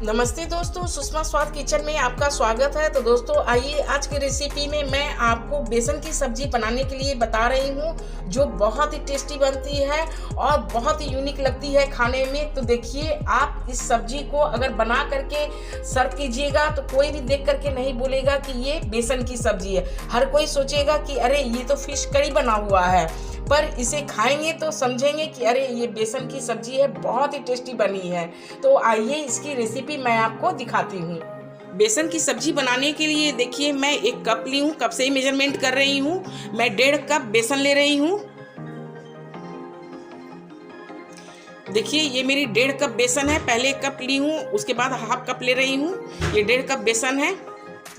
नमस्ते दोस्तों, सुषमा स्वाद किचन में आपका स्वागत है। तो दोस्तों आइए आज की रेसिपी में मैं आपको बेसन की सब्जी बनाने के लिए बता रही हूँ, जो बहुत ही टेस्टी बनती है और बहुत ही यूनिक लगती है खाने में। तो देखिए, आप इस सब्जी को अगर बना करके सर्व कीजिएगा तो कोई भी देख करके नहीं बोलेगा कि ये बेसन की सब्जी है। हर कोई सोचेगा कि अरे ये तो फिश करी बना हुआ है, पर इसे खाएंगे तो समझेंगे कि अरे ये बेसन की सब्जी है, बहुत ही टेस्टी बनी है। तो आइए इसकी रेसिपी मैं आपको दिखाती हूँ। बेसन की सब्जी बनाने के लिए देखिए, मैं एक कप ली हूँ, कप से ही मेजरमेंट कर रही हूँ। मैं 1.5 कप बेसन ले रही हूँ। देखिए, ये मेरी 1.5 कप बेसन है। पहले 1 कप ली हूँ, उसके बाद हाफ कप ले रही हूँ। ये 1.5 कप बेसन है।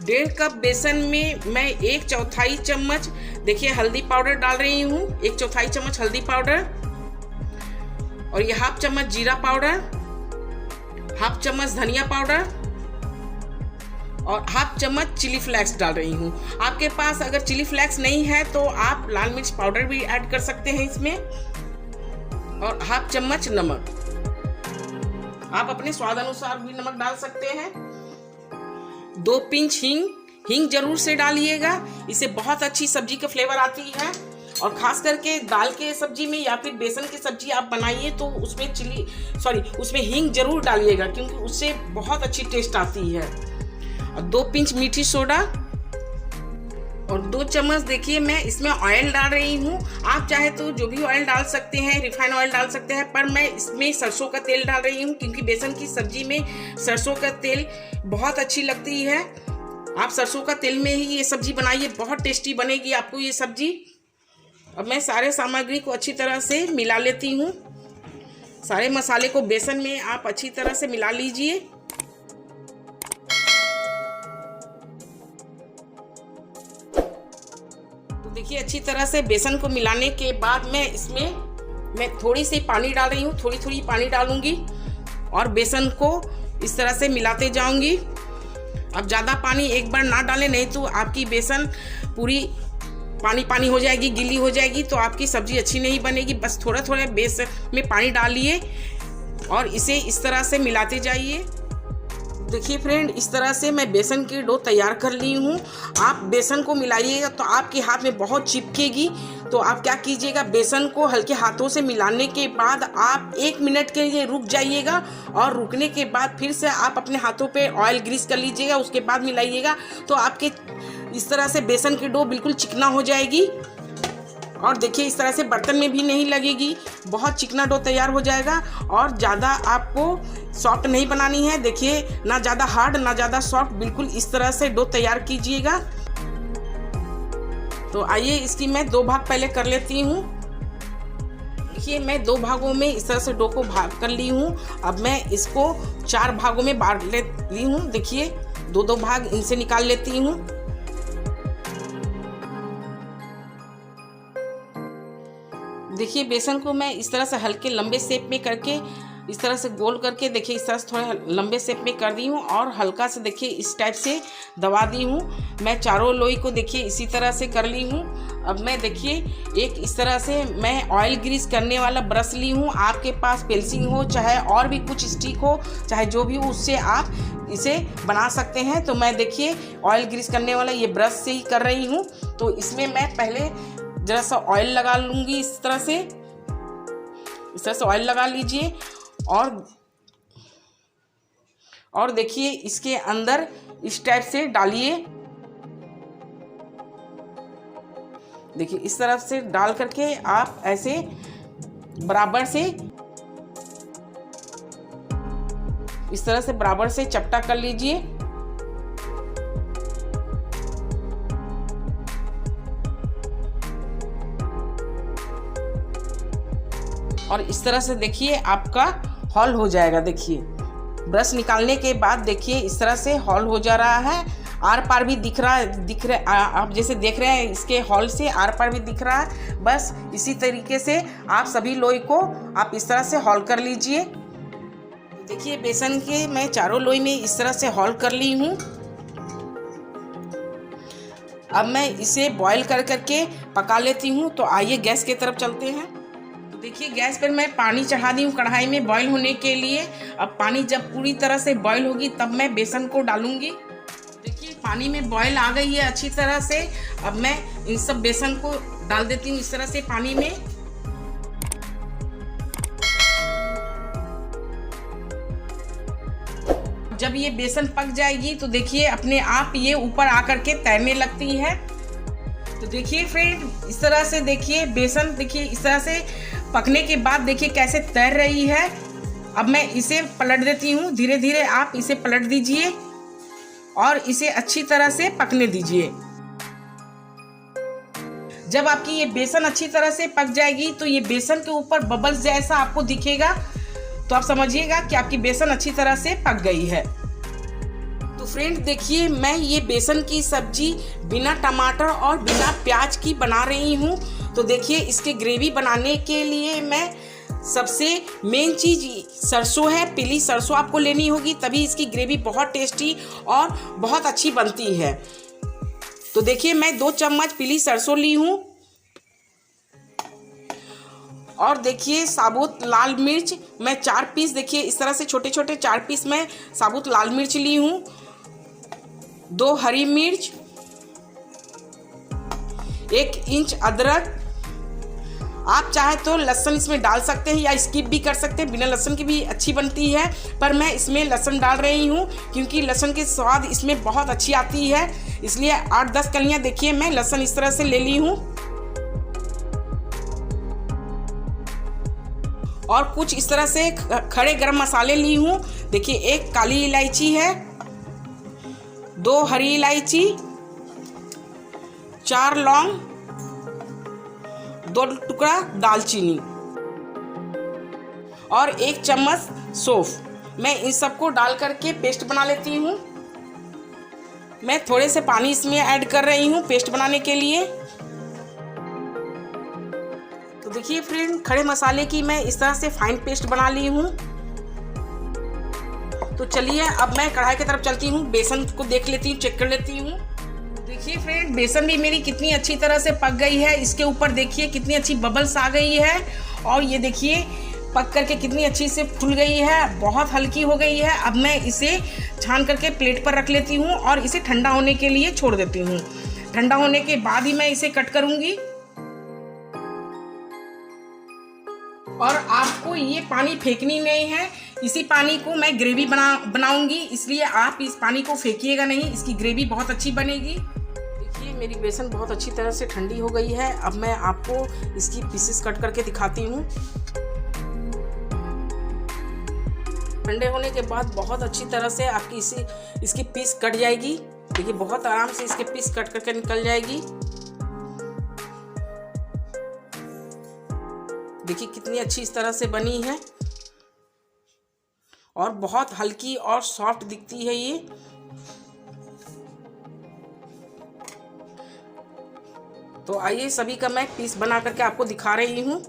1.5 कप बेसन में मैं 1/4 चम्मच देखिए हल्दी पाउडर डाल रही हूँ। 1/4 चम्मच हल्दी पाउडर, और ये हाफ चम्मच जीरा पाउडर, हाफ चम्मच धनिया पाउडर और हाफ चम्मच चिली फ्लेक्स डाल रही हूँ। आपके पास अगर चिली फ्लेक्स नहीं है तो आप लाल मिर्च पाउडर भी ऐड कर सकते हैं इसमें, और हाफ चम्मच नमक। आप अपने स्वाद अनुसार भी नमक डाल सकते हैं। 2 पिंच हींग जरूर से डालिएगा, इससे बहुत अच्छी सब्जी का फ्लेवर आती है। और खास करके दाल के सब्जी में या फिर बेसन की सब्जी आप बनाइए तो उसमें उसमें हींग जरूर डालिएगा, क्योंकि उससे बहुत अच्छी टेस्ट आती है। और 2 पिंच मीठी सोडा और 2 चम्मच देखिए मैं इसमें ऑयल डाल रही हूँ। आप चाहे तो जो भी ऑयल डाल सकते हैं, रिफाइंड ऑयल डाल सकते हैं, पर मैं इसमें सरसों का तेल डाल रही हूँ, क्योंकि बेसन की सब्जी में सरसों का तेल बहुत अच्छी लगती है। आप सरसों का तेल में ही ये सब्जी बनाइए, बहुत टेस्टी बनेगी आपको ये सब्जी। अब मैं सारे सामग्री को अच्छी तरह से मिला लेती हूँ। सारे मसाले को बेसन में आप अच्छी तरह से मिला लीजिए। तो देखिए, अच्छी तरह से बेसन को मिलाने के बाद मैं थोड़ी सी पानी डाल रही हूँ, थोड़ी पानी डालूंगी और बेसन को इस तरह से मिलाते जाऊंगी। अब ज़्यादा पानी एक बार ना डालें, नहीं तो आपकी बेसन पूरी पानी हो जाएगी, गीली हो जाएगी, तो आपकी सब्जी अच्छी नहीं बनेगी। बस थोड़ा थोड़ा बेसन में पानी डालिए और इसे इस तरह से मिलाते जाइए। देखिए फ्रेंड, इस तरह से मैं बेसन की डो तैयार कर ली हूँ। आप बेसन को मिलाइएगा तो आपके हाथ में बहुत चिपकेगी। तो आप क्या कीजिएगा, बेसन को हल्के हाथों से मिलाने के बाद आप 1 मिनट के लिए रुक जाइएगा, और रुकने के बाद फिर से आप अपने हाथों पे ऑयल ग्रीस कर लीजिएगा, उसके बाद मिलाइएगा। तो आपके इस तरह से बेसन की डो बिल्कुल चिकना हो जाएगी। और देखिए, इस तरह से बर्तन में भी नहीं लगेगी, बहुत चिकना डो तैयार हो जाएगा। और ज़्यादा आपको सॉफ्ट नहीं बनानी है। देखिए, ना ज़्यादा हार्ड ना ज़्यादा सॉफ्ट, बिल्कुल इस तरह से डो तैयार कीजिएगा। तो आइए इसकी मैं 2 भाग पहले कर लेती हूँ। देखिए, मैं 2 भागों में इस तरह से डो को भाग कर ली हूँ। अब मैं इसको 4 भागों में बांट लेती हूँ। देखिए, 2-2 भाग इनसे निकाल लेती हूँ। देखिए, बेसन को मैं इस तरह से हल्के लंबे शेप में करके, इस तरह से गोल करके, देखिए इस तरह से थोड़ा लंबे शेप में कर दी हूँ और हल्का से देखिए इस टाइप से दबा दी हूँ। मैं चारों लोई को देखिए इसी तरह से कर ली हूँ। अब मैं देखिए एक इस तरह से मैं ऑयल ग्रीस करने वाला ब्रश ली हूँ। आपके पास पेंसिल हो, चाहे और भी कुछ स्टिक हो, चाहे जो भी हो, उससे आप इसे बना सकते हैं। तो मैं देखिए ऑयल ग्रीस करने वाला ये ब्रश से ही कर रही हूँ। तो इसमें मैं पहले जरा सा ऑयल लगा लूँगी। इस तरह से ऑयल लगा लीजिए और देखिए इसके अंदर इस टाइप से डालिए। देखिए, इस तरफ से डाल करके आप ऐसे बराबर से इस तरह से बराबर से चपटा कर लीजिए। और इस तरह से देखिए आपका हॉल हो जाएगा। देखिए, ब्रश निकालने के बाद देखिए इस तरह से हॉल हो जा रहा है। आर पार भी दिख रहा है, आप जैसे देख रहे हैं इसके हॉल से आर पार भी दिख रहा है। बस इसी तरीके से आप सभी लोई को आप इस तरह से हॉल कर लीजिए। देखिए, बेसन के मैं चारों लोई में इस तरह से हॉल कर ली हूँ। अब मैं इसे बॉईल कर करके पका लेती हूँ। तो आइए गैस की तरफ चलते हैं। देखिए गैस पर मैं पानी चढ़ा दी हूँ कढ़ाई में बॉईल होने के लिए। अब पानी जब पूरी तरह से बॉईल होगी तब मैं बेसन को डालूंगी। देखिए पानी में बॉईल आ गई है अच्छी तरह से। अब मैं इन सब बेसन को डाल देती हूँ इस तरह से पानी में। जब ये बेसन पक जाएगी तो देखिए अपने आप ये ऊपर आकर के तैरने लगती है। तो देखिए फ्रेंड इस तरह से देखिए बेसन देखिए इस तरह से पकने के बाद देखिए कैसे तैर रही है। अब मैं इसे पलट देती हूँ। धीरे धीरे आप इसे पलट दीजिए और इसे अच्छी तरह से पकने दीजिए। जब आपकी ये बेसन अच्छी तरह से पक जाएगी तो ये बेसन के ऊपर बबल्स जैसा आपको दिखेगा, तो आप समझिएगा कि आपकी बेसन अच्छी तरह से पक गई है। तो फ्रेंड देखिए मैं ये बेसन की सब्जी बिना टमाटर और बिना प्याज की बना रही हूँ। तो देखिए इसके ग्रेवी बनाने के लिए मैं सबसे मेन चीज़ सरसों है। पीली सरसों आपको लेनी होगी, तभी इसकी ग्रेवी बहुत टेस्टी और बहुत अच्छी बनती है। तो देखिए मैं 2 चम्मच पीली सरसों ली हूँ। और देखिए साबुत लाल मिर्च मैं 4 पीस, देखिए इस तरह से छोटे छोटे 4 पीस मैं साबुत लाल मिर्च ली हूँ। 2 हरी मिर्च, 1 इंच अदरक। आप चाहे तो लहसुन इसमें डाल सकते हैं या स्किप भी कर सकते हैं, बिना लहसुन की भी अच्छी बनती है, पर मैं इसमें लहसुन डाल रही हूँ क्योंकि लहसुन की स्वाद इसमें बहुत अच्छी आती है। इसलिए 8-10 कलियाँ देखिए मैं लहसुन इस तरह से ले ली हूँ। और कुछ इस तरह से खड़े गरम मसाले ली हूँ। देखिए 1 काली इलायची है, 2 हरी इलायची, 4 लौंग, 2 टुकड़ा दालचीनी और 1 चम्मच सौंफ। मैं इन सबको डाल करके पेस्ट बना लेती हूँ। मैं थोड़े से पानी इसमें ऐड कर रही हूँ पेस्ट बनाने के लिए। तो देखिए फ्रेंड खड़े मसाले की मैं इस तरह से फाइन पेस्ट बना ली हूँ। तो चलिए अब मैं कढ़ाई की तरफ चलती हूँ, बेसन को देख लेती हूँ, चेक कर लेती हूँ। देखिए फ्रेंड बेसन भी मेरी कितनी अच्छी तरह से पक गई है। इसके ऊपर देखिए कितनी अच्छी बबल्स आ गई है और ये देखिए पक करके कितनी अच्छी से फूल गई है, बहुत हल्की हो गई है। अब मैं इसे छान करके प्लेट पर रख लेती हूँ और इसे ठंडा होने के लिए छोड़ देती हूँ। ठंडा होने के बाद ही मैं इसे कट करूँगी। और आपको ये पानी फेंकनी नहीं है, इसी पानी को मैं ग्रेवी बनाऊंगी, इसलिए आप इस पानी को फेंकिएगा नहीं, इसकी ग्रेवी बहुत अच्छी बनेगी। देखिए मेरी बेसन बहुत अच्छी तरह से ठंडी हो गई है। अब मैं आपको इसकी पीसेस कट करके दिखाती हूँ। ठंडे होने के बाद बहुत अच्छी तरह से आपकी इसकी पीस कट जाएगी। देखिए बहुत आराम से इसके पीस कट करके निकल जाएगी। देखिए कितनी अच्छी इस तरह से बनी है और बहुत हल्की और सॉफ्ट दिखती है ये। तो आइए सभी का मैं पीस बना करके आपको दिखा रही हूँ।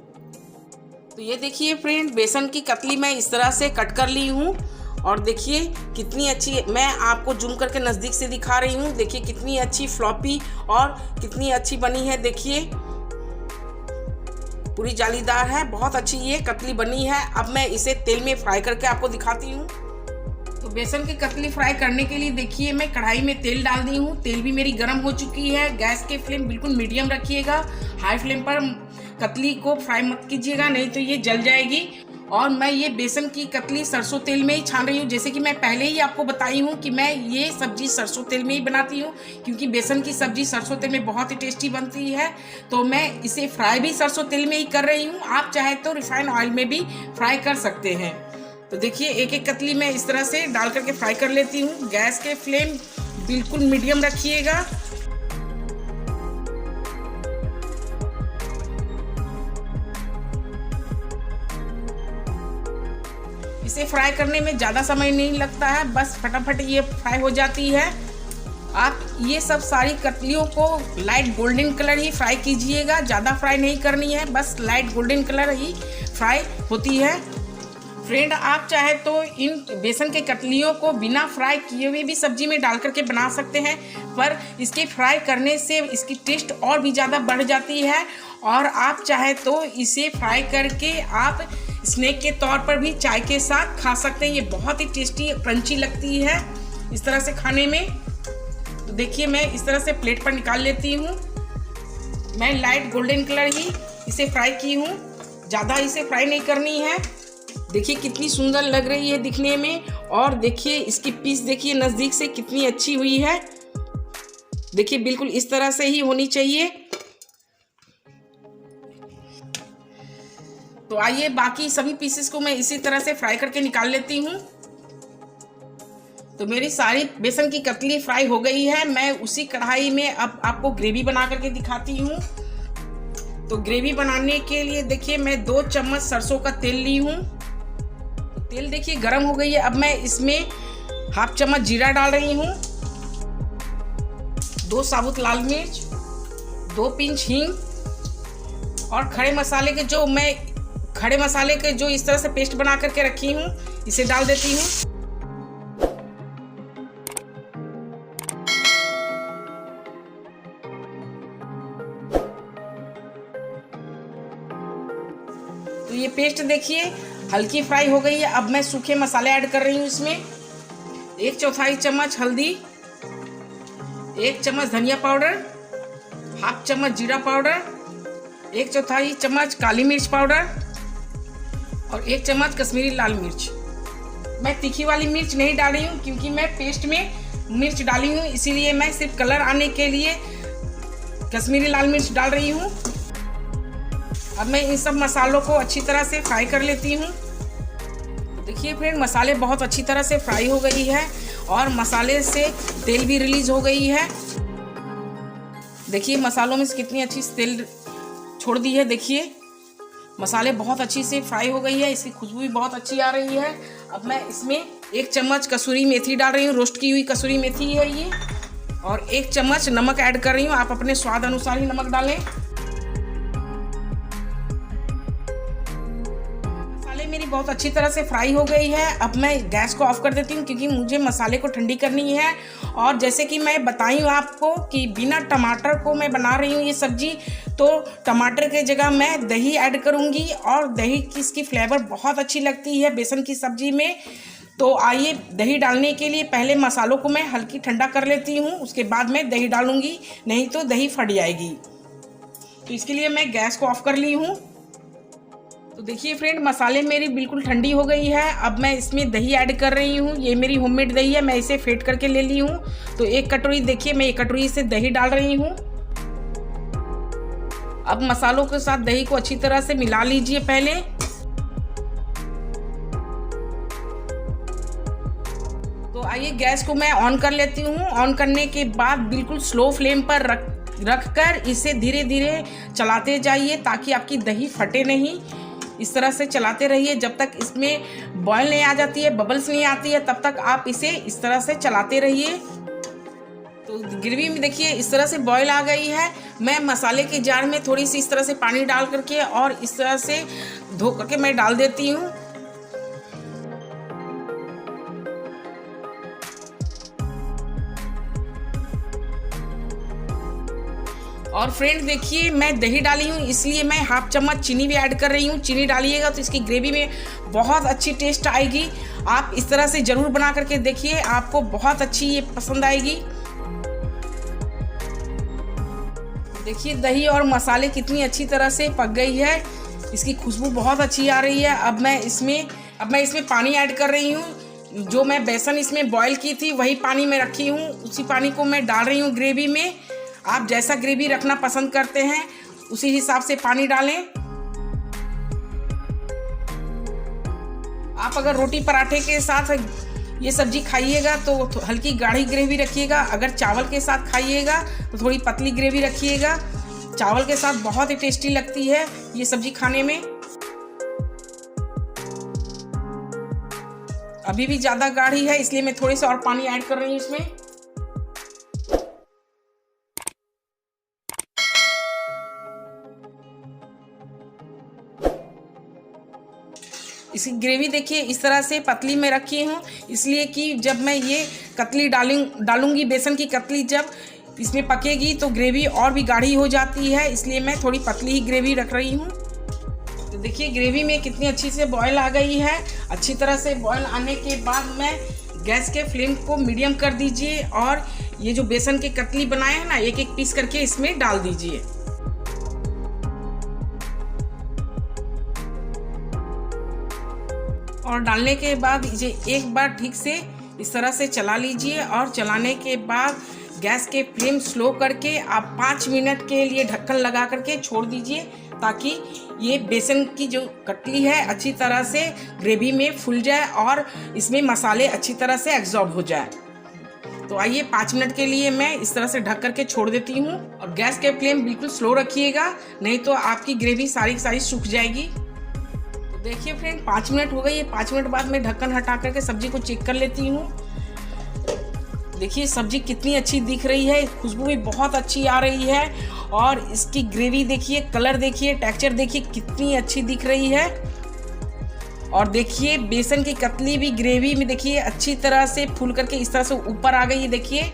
तो ये देखिए फ्रेंड बेसन की कतली मैं इस तरह से कट कर ली हूँ और देखिए कितनी अच्छी, मैं आपको जूम करके नज़दीक से दिखा रही हूँ। देखिए कितनी अच्छी फ्लॉपी और कितनी अच्छी बनी है। देखिए पूरी जालीदार है, बहुत अच्छी ये कतली बनी है। अब मैं इसे तेल में फ्राई करके आपको दिखाती हूँ। तो बेसन की कतली फ्राई करने के लिए देखिए मैं कढ़ाई में तेल डाल दी हूँ। तेल भी मेरी गर्म हो चुकी है। गैस के फ्लेम बिल्कुल मीडियम रखिएगा, हाई फ्लेम पर कतली को फ्राई मत कीजिएगा, नहीं तो ये जल जाएगी। और मैं ये बेसन की कतली सरसों तेल में ही छान रही हूँ। जैसे कि मैं पहले ही आपको बताई हूँ कि मैं ये सब्जी सरसों तेल में ही बनाती हूँ, क्योंकि बेसन की सब्जी सरसों तेल में बहुत ही टेस्टी बनती है। तो मैं इसे फ्राई भी सरसों तेल में ही कर रही हूँ। आप चाहे तो रिफाइंड ऑयल में भी फ्राई कर सकते हैं। तो देखिए एक एक कतली मैं इस तरह से डाल करके फ्राई कर लेती हूँ। गैस के फ्लेम बिल्कुल मीडियम रखिएगा। इसे फ्राई करने में ज़्यादा समय नहीं लगता है, बस फटाफट ये फ्राई हो जाती है। आप ये सब सारी कतलियों को लाइट गोल्डन कलर ही फ्राई कीजिएगा, ज़्यादा फ्राई नहीं करनी है, बस लाइट गोल्डन कलर ही फ्राई होती है। फ्रेंड, आप चाहे तो इन बेसन के कतलियों को बिना फ्राई किए हुए भी सब्जी में डाल करके बना सकते हैं, पर इसके फ्राई करने से इसकी टेस्ट और भी ज़्यादा बढ़ जाती है। और आप चाहे तो इसे फ्राई करके आप स्नैक के तौर पर भी चाय के साथ खा सकते हैं। ये बहुत ही टेस्टी क्रंची लगती है इस तरह से खाने में। तो देखिए, मैं इस तरह से प्लेट पर निकाल लेती हूँ। मैं लाइट गोल्डन कलर ही इसे फ्राई की हूँ, ज़्यादा इसे फ्राई नहीं करनी है। देखिए कितनी सुंदर लग रही है दिखने में, और देखिए इसकी पीस देखिए नज़दीक से कितनी अच्छी हुई है। देखिए बिल्कुल इस तरह से ही होनी चाहिए। तो आइए बाकी सभी पीसेस को मैं इसी तरह से फ्राई करके निकाल लेती हूँ। तो मेरी सारी बेसन की कतली फ्राई हो गई है। मैं उसी कढ़ाई में अब आपको ग्रेवी बना करके दिखाती हूँ। तो ग्रेवी बनाने के लिए देखिए मैं 2 चम्मच सरसों का तेल ली हूँ। तेल देखिए गरम हो गई है। अब मैं इसमें ½ चम्मच जीरा डाल रही हूँ, 2 साबुत लाल मिर्च, 2 पिंच हींग, और खड़े मसाले के जो इस तरह से पेस्ट बना करके रखी हूँ इसे डाल देती हूँ। तो ये पेस्ट देखिए हल्की फ्राई हो गई है। अब मैं सूखे मसाले ऐड कर रही हूँ इसमें। 1/4 चम्मच हल्दी, 1 चम्मच धनिया पाउडर, ½ चम्मच जीरा पाउडर, 1/4 चम्मच काली मिर्च पाउडर, और 1 चम्मच कश्मीरी लाल मिर्च। मैं तीखी वाली मिर्च नहीं डाल रही हूँ क्योंकि मैं पेस्ट में मिर्च डाली हूँ, इसीलिए मैं सिर्फ कलर आने के लिए कश्मीरी लाल मिर्च डाल रही हूँ। अब मैं इन सब मसालों को अच्छी तरह से फ्राई कर लेती हूँ। देखिए फ्रेंड, मसाले बहुत अच्छी तरह से फ्राई हो गई है और मसाले से तेल भी रिलीज हो गई है। देखिए मसालों में से कितनी अच्छी तेल छोड़ दी है। देखिए मसाले बहुत अच्छी से फ्राई हो गई है, इसकी खुशबू भी बहुत अच्छी आ रही है। अब मैं इसमें 1 चम्मच कसूरी मेथी डाल रही हूँ, रोस्ट की हुई कसूरी मेथी है ये, और 1 चम्मच नमक ऐड कर रही हूँ। आप अपने स्वाद अनुसार ही नमक डालें। मेरी बहुत अच्छी तरह से फ्राई हो गई है। अब मैं गैस को ऑफ कर देती हूँ क्योंकि मुझे मसाले को ठंडी करनी है। और जैसे कि मैं बताई हूँ आपको कि बिना टमाटर को मैं बना रही हूँ ये सब्जी, तो टमाटर के जगह मैं दही ऐड करूँगी, और दही की इसकी फ्लेवर बहुत अच्छी लगती है बेसन की सब्जी में। तो आइए दही डालने के लिए पहले मसालों को मैं हल्की ठंडा कर लेती हूँ, उसके बाद मैं दही डालूँगी, नहीं तो दही फट जाएगी। तो इसके लिए मैं गैस को ऑफ कर ली हूँ। तो देखिए फ्रेंड, मसाले मेरी बिल्कुल ठंडी हो गई है। अब मैं इसमें दही ऐड कर रही हूँ। ये मेरी होममेड दही है, मैं इसे फेंट करके ले ली हूँ। तो 1 कटोरी देखिए मैं 1 कटोरी से दही डाल रही हूँ। अब मसालों के साथ दही को अच्छी तरह से मिला लीजिए पहले। तो आइए गैस को मैं ऑन कर लेती हूँ। ऑन करने के बाद बिल्कुल स्लो फ्लेम पर रखकर इसे धीरे धीरे चलाते जाइए ताकि आपकी दही फटे नहीं। इस तरह से चलाते रहिए जब तक इसमें बॉयल नहीं आ जाती है, बबल्स नहीं आती है, तब तक आप इसे इस तरह से चलाते रहिए। तो ग्रेवी में देखिए इस तरह से बॉयल आ गई है। मैं मसाले के जार में थोड़ी सी इस तरह से पानी डाल करके और इस तरह से धो करके मैं डाल देती हूँ। और फ्रेंड देखिए मैं दही डाली हूँ, इसलिए मैं ½ चम्मच चीनी भी ऐड कर रही हूँ। चीनी डालिएगा तो इसकी ग्रेवी में बहुत अच्छी टेस्ट आएगी। आप इस तरह से ज़रूर बना करके देखिए, आपको बहुत अच्छी ये पसंद आएगी। देखिए दही और मसाले कितनी अच्छी तरह से पक गई है, इसकी खुशबू बहुत अच्छी आ रही है। अब मैं इसमें पानी ऐड कर रही हूँ। जो मैं बेसन इसमें बॉयल की थी वही पानी में रखी हूँ, उसी पानी को मैं डाल रही हूँ ग्रेवी में। आप जैसा ग्रेवी रखना पसंद करते हैं उसी हिसाब से पानी डालें। आप अगर रोटी पराठे के साथ ये सब्जी खाइएगा तो हल्की गाढ़ी ग्रेवी रखिएगा, अगर चावल के साथ खाइएगा तो थोड़ी पतली ग्रेवी रखिएगा। चावल के साथ बहुत ही टेस्टी लगती है ये सब्जी खाने में। अभी भी ज़्यादा गाढ़ी है इसलिए मैं थोड़ी सा और पानी ऐड कर रही हूँ इसमें। इसकी ग्रेवी देखिए इस तरह से पतली में रखी हूँ, इसलिए कि जब मैं ये कतली डालूंगी, बेसन की कतली जब इसमें पकेगी तो ग्रेवी और भी गाढ़ी हो जाती है, इसलिए मैं थोड़ी पतली ही ग्रेवी रख रही हूँ। तो देखिए ग्रेवी में कितनी अच्छी से बॉयल आ गई है। अच्छी तरह से बॉयल आने के बाद मैं गैस के फ्लेम को मीडियम कर दीजिए और ये जो बेसन की कतली बनाए हैं ना, एक एक पीस करके इसमें डाल दीजिए। और डालने के बाद इसे एक बार ठीक से इस तरह से चला लीजिए और चलाने के बाद गैस के फ्लेम स्लो करके आप 5 मिनट के लिए ढक्कन लगा करके छोड़ दीजिए, ताकि ये बेसन की जो कतली है अच्छी तरह से ग्रेवी में फूल जाए और इसमें मसाले अच्छी तरह से एब्जॉर्ब हो जाए। तो आइए 5 मिनट के लिए मैं इस तरह से ढक करके छोड़ देती हूँ। और गैस के फ्लेम बिल्कुल स्लो रखिएगा, नहीं तो आपकी ग्रेवी सारी सूख जाएगी। तो देखिए फ्रेंड 5 मिनट हो गई है। 5 मिनट बाद मैं ढक्कन हटा करके सब्जी को चेक कर लेती हूँ। देखिए सब्जी कितनी अच्छी दिख रही है, खुशबू भी बहुत अच्छी आ रही है और इसकी ग्रेवी देखिए, कलर देखिए, टेक्सचर देखिए कितनी अच्छी दिख रही है। और देखिए बेसन की कतली भी ग्रेवी में देखिए अच्छी तरह से फूल करके इस तरह से ऊपर आ गई है। देखिए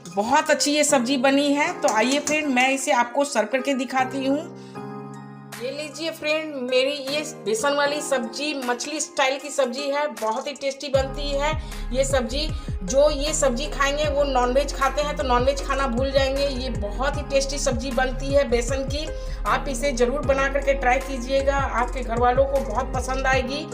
बहुत अच्छी ये सब्जी बनी है। तो आइए फ्रेंड मैं इसे आपको सर्व करके दिखाती हूँ। ये लीजिए फ्रेंड, मेरी ये बेसन वाली सब्जी मछली स्टाइल की सब्जी है, बहुत ही टेस्टी बनती है ये सब्जी। जो ये सब्जी खाएंगे वो नॉनवेज खाते हैं तो नॉनवेज खाना भूल जाएंगे। ये बहुत ही टेस्टी सब्जी बनती है बेसन की। आप इसे ज़रूर बना करके ट्राई कीजिएगा, आपके घर वालों को बहुत पसंद आएगी।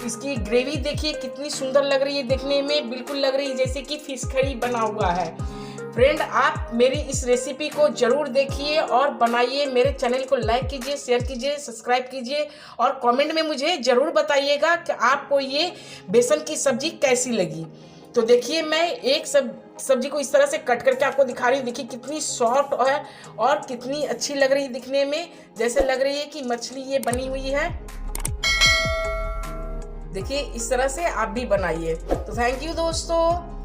इसकी ग्रेवी देखिए कितनी सुंदर लग रही है, देखने में बिल्कुल लग रही है जैसे कि फिश करी बना हुआ है। फ्रेंड आप मेरी इस रेसिपी को ज़रूर देखिए और बनाइए। मेरे चैनल को लाइक कीजिए, शेयर कीजिए, सब्सक्राइब कीजिए और कमेंट में मुझे ज़रूर बताइएगा कि आपको ये बेसन की सब्जी कैसी लगी। तो देखिए मैं एक सब्जी को इस तरह से कट करके आपको दिखा रही हूँ। देखिए कितनी सॉफ्ट है और कितनी अच्छी लग रही है दिखने में, जैसे लग रही है कि मछली ये बनी हुई है। देखिए इस तरह से आप भी बनाइए। तो थैंक यू दोस्तों।